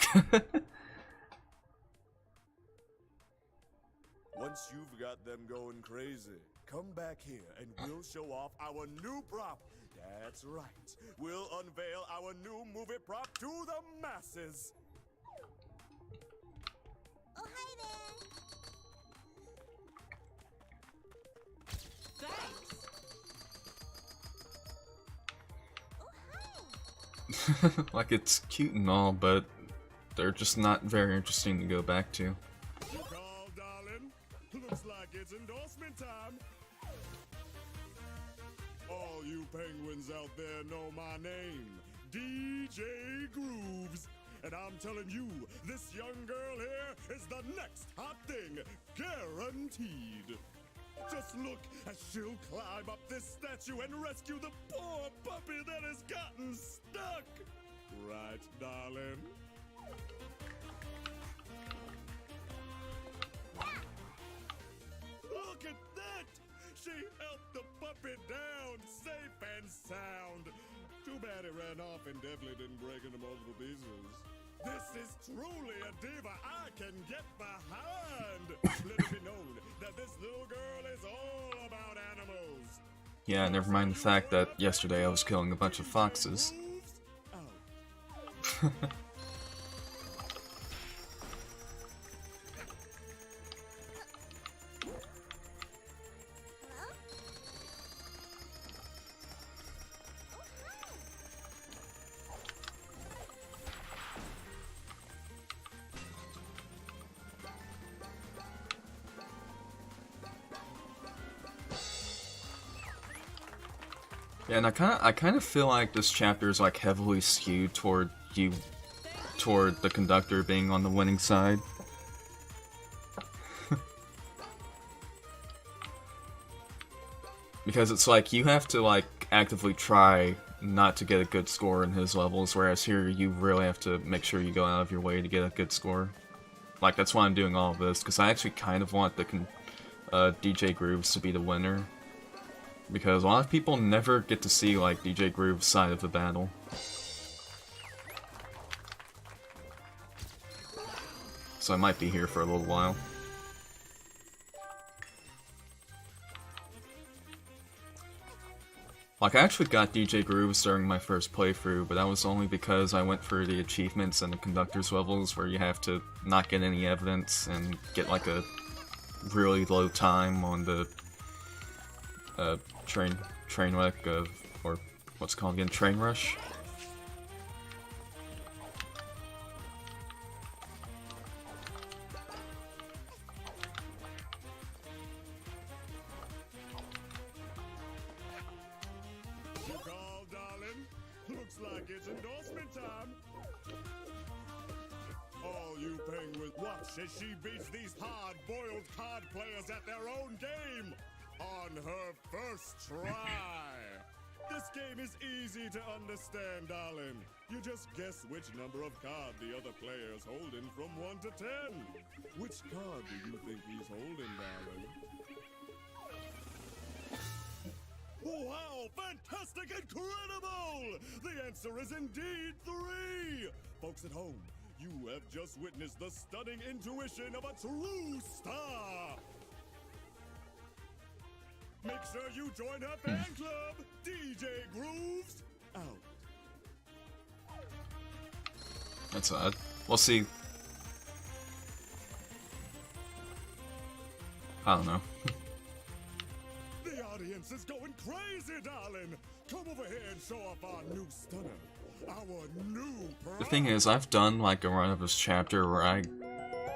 Once you've got them going crazy, come back here and we'll show off our new prop. That's right. We'll unveil our new movie prop to the masses. Oh, hi there. Thanks. Oh, hi. Like, it's cute and all, but they're just not very interesting to go back to. You call, darling? Looks like it's endorsement time. All you penguins out there know my name, DJ Grooves. And I'm telling you, this young girl here is the next hot thing, guaranteed. Just look as she'll climb up this statue and rescue the poor puppy that has gotten stuck. Right, darling? Look at that! She helped the puppy down safe and sound. Too bad it ran off and definitely didn't break into multiple pieces. This is truly a diva I can get behind. Let it be known that this little girl is all about animals. Yeah, never mind the fact that yesterday I was killing a bunch of foxes. Oh. Hello? Oh, hi. Yeah, and I kind of feel like this chapter is like heavily skewed toward the conductor being on the winning side. Because it's like you have to like actively try not to get a good score in his levels, whereas here you really have to make sure you go out of your way to get a good score. Like that's why I'm doing all of this, because I actually kind of want the DJ Grooves to be the winner. Because a lot of people never get to see like DJ Groove's side of the battle. So I might be here for a little while. Like, I actually got DJ Grooves during my first playthrough, but that was only because I went for the achievements and the conductor's levels where you have to not get any evidence and get like a really low time on the train wreck or what's it called again, train rush. Like it's endorsement time. All you penguins, watch as she beats these hard-boiled card players at their own game on her first try. This game is easy to understand, darling. You just guess which number of card the other player's holding from 1 to 10. Which card do you think he's holding, darling? Wow, fantastic, incredible! The answer is indeed 3! Folks at home, you have just witnessed the stunning intuition of a true star! Make sure you join her fan club, DJ Grooves, out. That's odd. We'll see. I don't know. The audience is going crazy, darling! Come over here and show off our new stunner. Our new The thing is, I've done like a run of this chapter where I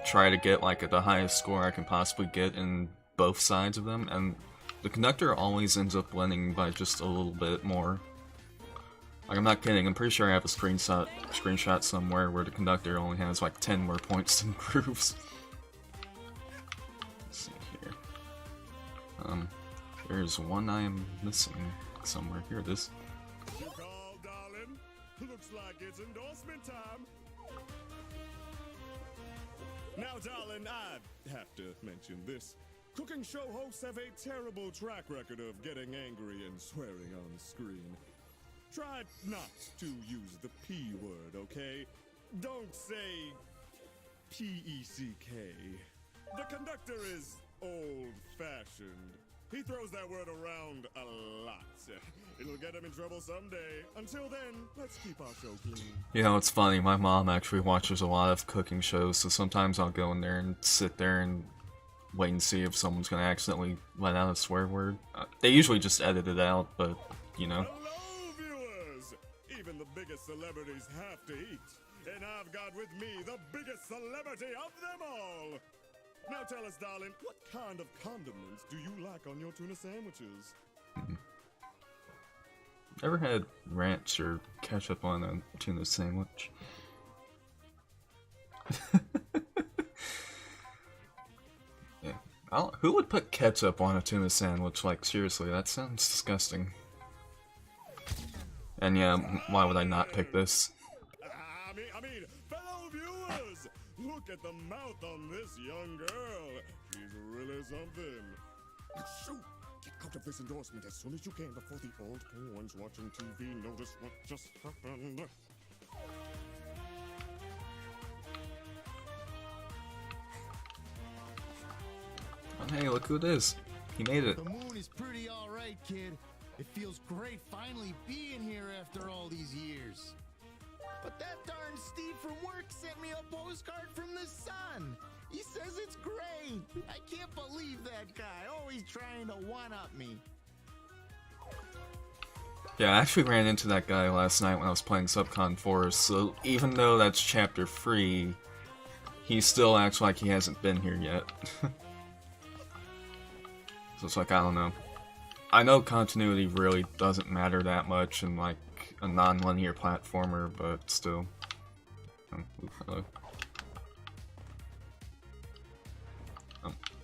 try to get like the highest score I can possibly get in both sides of them, and the conductor always ends up winning by just a little bit more. Like, I'm not kidding, I'm pretty sure I have a screenshot somewhere where the conductor only has like 10 more points than Grooves. Let's see here. There's one I am missing somewhere. Here it is. You call, darling? Looks like it's endorsement time. Now, darling, I have to mention this. Cooking show hosts have a terrible track record of getting angry and swearing on screen. Try not to use the P word, okay? Don't say P-E-C-K. The conductor is old-fashioned. He throws that word around a lot. It'll get him in trouble someday. Until then, let's keep our show clean. You know, it's funny, my mom actually watches a lot of cooking shows, so sometimes I'll go in there and sit there and wait and see if someone's gonna accidentally let out a swear word. They usually just edit it out, but, you know. Hello, viewers! Even the biggest celebrities have to eat. And I've got with me the biggest celebrity of them all! Now tell us, darling, what kind of condiments do you like on your tuna sandwiches? Ever had ranch or ketchup on a tuna sandwich? Yeah. Who would put ketchup on a tuna sandwich? Like, seriously, that sounds disgusting. And yeah, why would I not pick this? I mean, fellow viewers, look at the mouth on this young girl. She's really something. Shoot! Get out of this endorsement as soon as you can before the old ones watching TV notice what just happened. Oh, hey, look who it is. He made it. The moon is pretty alright, kid. It feels great finally being here after all these years. But that darn Steve from work sent me a postcard from the sun. He says it's great. I can't believe that guy, always trying to one-up me. Yeah, I actually ran into that guy last night when I was playing Subcon Forest, so even though that's chapter 3, he still acts like he hasn't been here yet. So it's like, I don't know. I know continuity really doesn't matter that much in like a non-linear platformer, but still. Hello.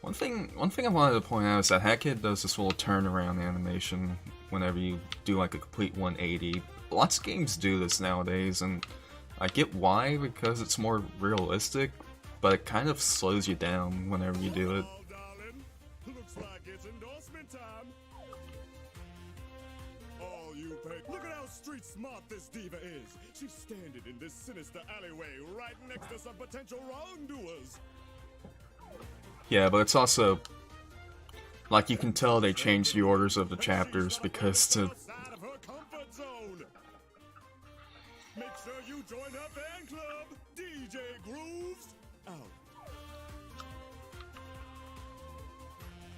One thing I wanted to point out is that Hackhead does this little turnaround animation whenever you do like a complete 180. Lots of games do this nowadays, and I get why, because it's more realistic, but it kind of slows you down whenever you do it. Oh, darling. Looks like it's endorsement time. All you pay. Look at how street smart this diva is. She's standing in this sinister alleyway right next to some potential wrongdoers. Yeah, but it's also like you can tell they changed the orders of the chapters because to Outside of her comfort zone. Make sure you join her fan club. DJ Grooves out.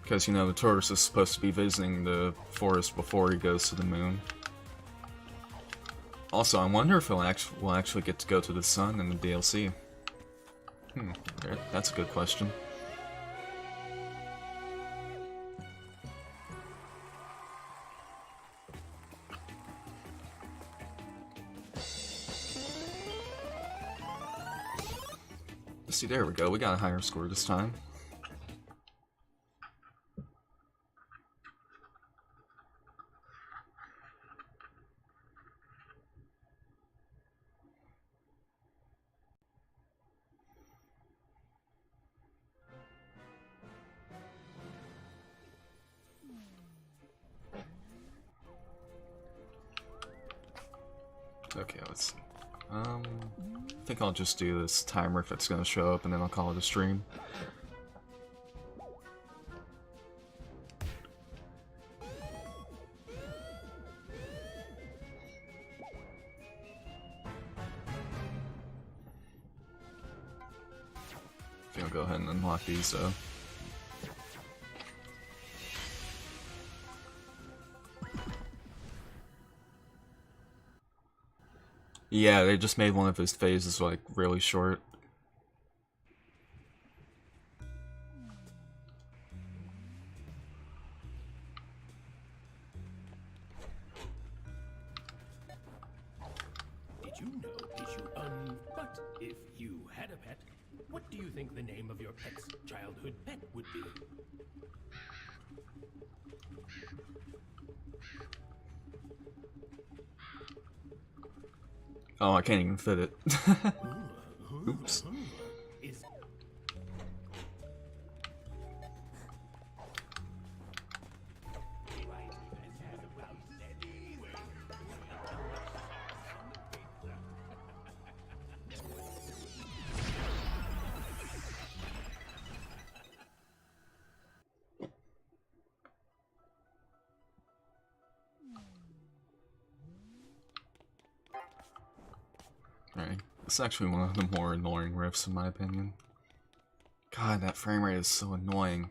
because you know the tourist is supposed to be visiting the forest before he goes to the moon. Also, I wonder if we'll actually get to go to the sun in the DLC. That's a good question. See, there we go. We got a higher score this time. Okay, let's see. I think I'll just do this timer if it's gonna show up, and then I'll call it a stream. Okay, I'll go ahead and unlock these though. Yeah, they just made one of his phases like really short. Did you know? But if you had a pet, what do you think the name of your pet's childhood pet would be? Oh, I can't even fit it. Oops. Is Alright, it's actually one of the more annoying riffs in my opinion. God, that frame rate is so annoying.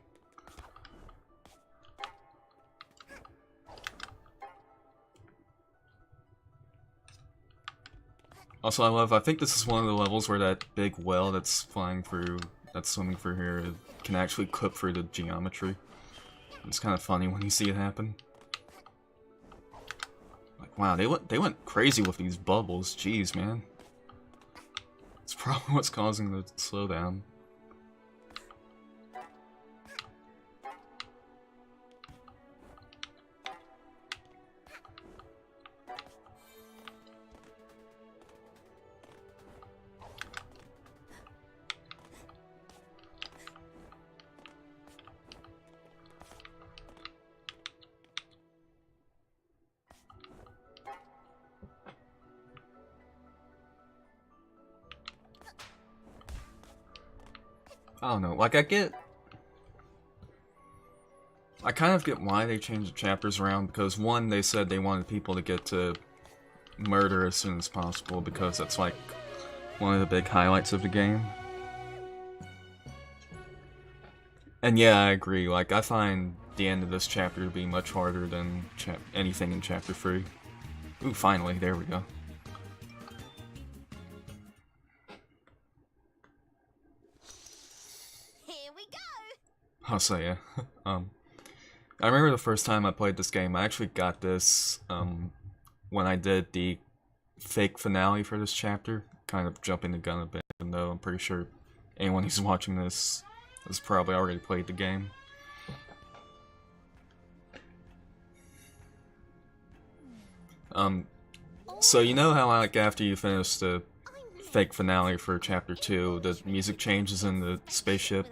Also, I think this is one of the levels where that big well that's flying through, that's swimming through here, can actually clip through the geometry. It's kind of funny when you see it happen. Like, wow, they went crazy with these bubbles. Jeez, man. It's probably what's causing the slowdown. I don't know, like I kind of get why they changed the chapters around, because one, they said they wanted people to get to murder as soon as possible, because that's like one of the big highlights of the game. And yeah, I agree, like I find the end of this chapter to be much harder than anything in chapter 3. Ooh, finally, there we go. Here we go. I'll say, yeah. I remember the first time I played this game, I actually got this when I did the fake finale for this chapter. Kind of jumping the gun a bit, even though I'm pretty sure anyone who's watching this has probably already played the game. So you know how like after you finish the fake finale for chapter 2, the music changes in the spaceship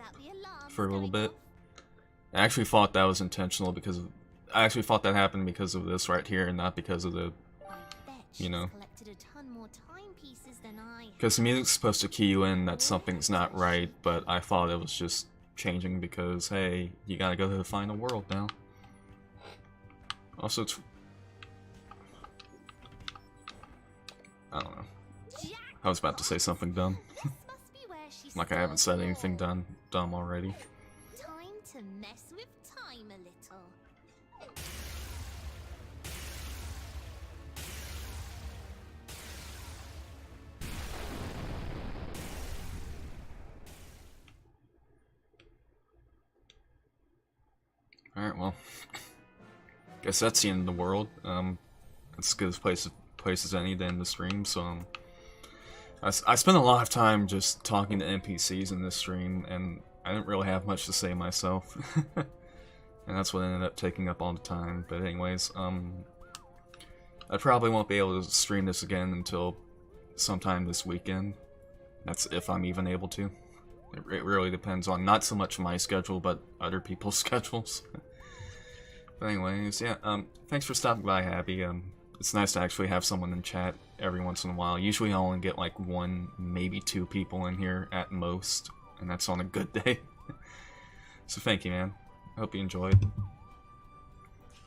for a little bit? I actually thought that was intentional because I actually thought that happened because of this right here and not because of the, you know, because the music's supposed to key you in that something's not right, but I thought it was just changing because, hey, you gotta go to the final world now. Also, it's... I don't know. I was about to say something dumb. Like I haven't said anything dumb already. Time to mess with time a little. Alright, well. Guess that's the end of the world. It's as good a place as any to end the stream, so I spent a lot of time just talking to NPCs in this stream, and I didn't really have much to say myself. And that's what ended up taking up all the time. But anyways, I probably won't be able to stream this again until sometime this weekend. That's if I'm even able to. It really depends on not so much my schedule, but other people's schedules. But anyways, yeah, thanks for stopping by, Abby. It's nice to actually have someone in chat every once in a while. Usually I only get like 1, maybe 2 people in here at most, and that's on a good day. So thank you, man. I hope you enjoyed.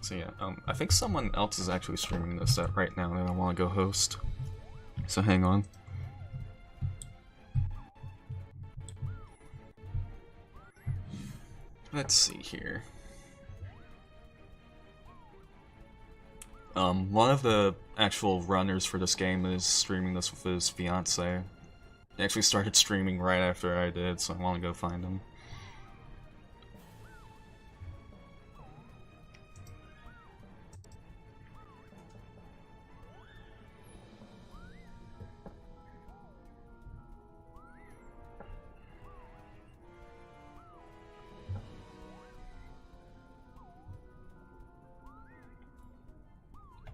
So yeah, I think someone else is actually streaming this right now that I want to go host. So hang on. Let's see here. One of the actual runners for this game is streaming this with his fiance. He actually started streaming right after I did, so I want to go find him.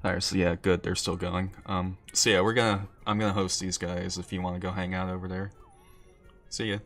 Alright, so yeah, good, they're still going. So yeah, I'm gonna host these guys if you want to go hang out over there. See ya.